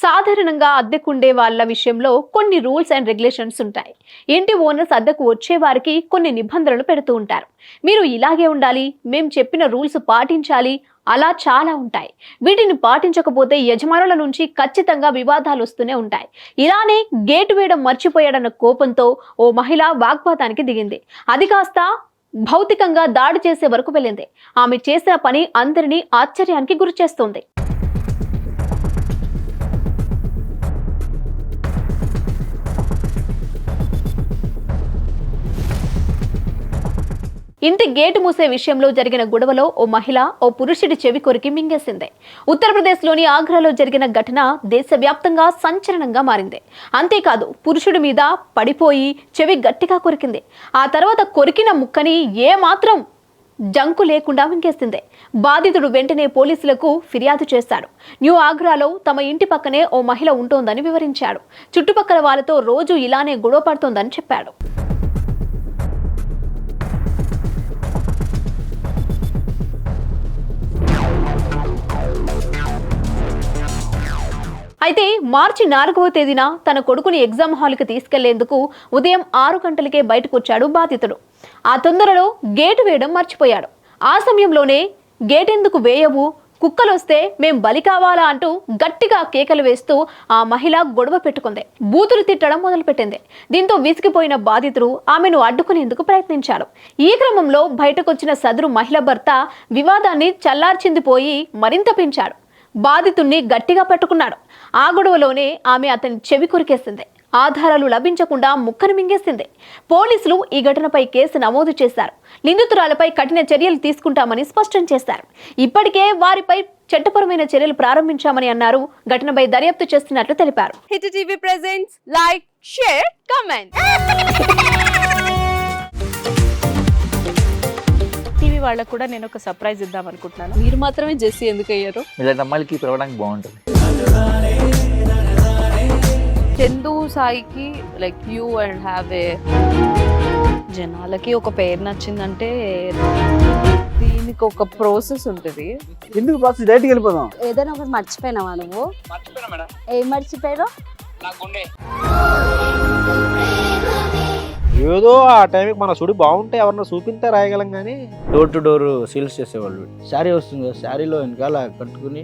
సాధారణంగా అద్దెకుండే వాళ్ళ విషయంలో కొన్ని రూల్స్ అండ్ రెగ్యులేషన్స్ ఉంటాయి. ఇంటి ఓనర్స్ అద్దెకు వచ్చే వారికి కొన్ని నిబంధనలు పెడుతూ ఉంటారు. మీరు ఇలాగే ఉండాలి, మేము చెప్పిన రూల్స్ పాటించాలి, అలా చాలా ఉంటాయి. వీటిని పాటించకపోతే యజమానుల నుంచి ఖచ్చితంగా వివాదాలు వస్తూనే ఉంటాయి. ఇలానే గేటు వేయడం మర్చిపోయాడన్న కోపంతో ఓ మహిళ వాగ్వాదానికి దిగింది. అది కాస్త భౌతికంగా దాడి చేసే వరకు వెళ్ళింది. ఆమె చేసిన పని అందరినీ ఆశ్చర్యానికి గురిచేస్తోంది. ఇంటి గేటు మూసే విషయంలో జరిగిన గొడవలో ఓ మహిళ ఓ పురుషుడి చెవి కొరికి మింగేసింది. ఉత్తరప్రదేశ్లోని ఆగ్రాలో జరిగిన ఘటన దేశవ్యాప్తంగా సంచలనంగా మారింది. అంతేకాదు, పురుషుడి మీద పడిపోయి చెవి గట్టిగా కొరికింది. ఆ తర్వాత కొరికిన ముక్కని ఏమాత్రం జంకు లేకుండా మింగేసింది. బాధితుడు వెంటనే పోలీసులకు ఫిర్యాదు చేశాడు. న్యూ ఆగ్రాలో తమ ఇంటి పక్కనే ఓ మహిళ ఉంటోందని వివరించాడు. చుట్టుపక్కల వాళ్ళతో రోజు ఇలానే గొడవ పడుతోందని చెప్పాడు. అయితే మార్చి 4వ తేదీన తన కొడుకుని ఎగ్జామ్ హాల్కి తీసుకెళ్లేందుకు ఉదయం 6 గంటలకే బయటకు వచ్చాడు బాధితుడు. ఆ తొందరలో గేటు వేయడం మర్చిపోయాడు. ఆ సమయంలోనే గేటెందుకు వేయవు, కుక్కలొస్తే మేం బలి కావాలా అంటూ గట్టిగా కేకలు వేస్తూ ఆ మహిళ గొడవ పెట్టుకుంది. బూతులు తిట్టడం మొదలుపెట్టింది. దీంతో విసిగిపోయిన బాధితుడు ఆమెను అడ్డుకునేందుకు ప్రయత్నించాడు. ఈ క్రమంలో బయటకొచ్చిన సదరు మహిళ భర్త వివాదాన్ని చల్లార్చిందిపోయి మరింత పెంచాడు. బాధితుణ్ణి గట్టిగా పట్టుకున్నాడు. ఆ గొడవలోనే ఆమె అతని చెవి కొరికేసింది. ఆధారాలు లభించకుండా ముక్కను మింగేసింది. పోలీసులు ఈ ఘటనపై కేసు నమోదు చేశారు. నిందితురాలపై కఠిన చర్యలు తీసుకుంటామని స్పష్టం చేశారు. ఇప్పటికే వారిపై చట్టపరమైన చర్యలు ప్రారంభించామని అన్నారు. ఘటనపై దర్యాప్తు చేస్తున్నట్లు తెలిపారు. Hit TV presents like, share, comment. TV వాళ్ళకు కూడా నేను ఒక సర్ప్రైజ్ ఇద్దాం అనుకుంటున్నాను. మీరు మాత్రమే జెస్సీ ఎందుకు అయ్యారు? ఇలాంటి అమ్మాయిలకి పిలవడానికి బాగుంటుంది. చందు సాయికి like you and have a జనాలకి ఒక పేరు నచ్చిందంటే దీనికి ఒక ప్రాసెస్ ఉంటుంది. ఎందుకు ప్రాసెస్ డైరెక్ట్గా వెళ్ళిపోదాం. ఏదైనా ఒకటి మర్చిపోయినావా నువ్వు? ఏం మర్చిపోయావు? ఏదో ఆ టైంకి మన సుడి బాగుంటే ఎవరన్నా చూపిస్తే రాయగలం కానీ డోర్ టు డోర్ సేల్స్ చేసేవాళ్ళు. శారీ వస్తుంది కదా, శారీలో వెనకాల కట్టుకుని